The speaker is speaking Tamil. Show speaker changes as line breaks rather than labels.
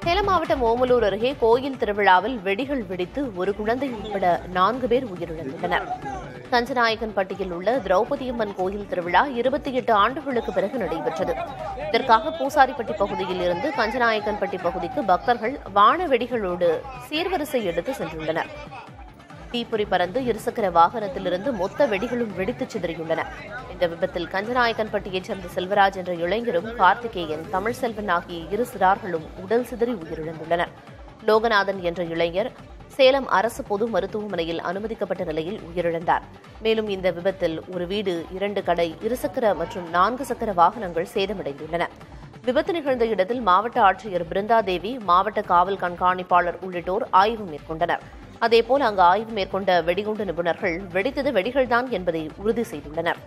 சேலம் மாவட்டம் ஓமலூர் அருகே கோயில் திருவிழாவில் வெடிகள் வெடித்து ஒரு குழந்தை உட்பட 4 பேர் உயிரிழந்துள்ளனர். கஞ்சநாயக்கன்பட்டியில் உள்ள திரௌபதியம்மன் கோயில் திருவிழா 28 ஆண்டுகளுக்கு பிறகு நடைபெற்றது. இதற்காக பூசாரிப்பட்டி பகுதியில் இருந்து கஞ்சநாயக்கன்பட்டி பகுதிக்கு பக்தர்கள் வான வெடிகளோடு சீர்வரிசை எடுத்து சென்றுள்ளனர். தீப்பொறி பறந்து இருசக்கர வாகனத்திலிருந்து மொத்த வெடிகளும் வெடித்து சிதறியுள்ளன. இந்த விபத்தில் கஞ்சநாயக்கன்பட்டியைச் சேர்ந்த செல்வராஜ் என்ற இளைஞரும் கார்த்திகேயன், தமிழ்செல்வன் ஆகிய 2 சிறார்களும் உடல் சிதறி உயிரிழந்துள்ளனர். லோகநாதன் என்ற இளைஞர் சேலம் அரசு பொது மருத்துவமனையில் அனுமதிக்கப்பட்ட நிலையில் உயிரிழந்தார். மேலும் இந்த விபத்தில் ஒரு வீடு, 2 கடை, இருசக்கர மற்றும் 4 சக்கர வாகனங்கள் சேதமடைந்துள்ளன. விபத்து நிகழ்ந்த இடத்தில் மாவட்ட ஆட்சியர் பிருந்தாதேவி, மாவட்ட காவல் கண்காணிப்பாளர் உள்ளிட்டோர் ஆய்வு மேற்கொண்டனர். அதேபோல் அங்கு ஆய்வு மேற்கொண்ட வெடிகுண்டு நிபுணர்கள் வெடித்தது வெடிகள்தான் என்பதை உறுதி செய்துள்ளனர்.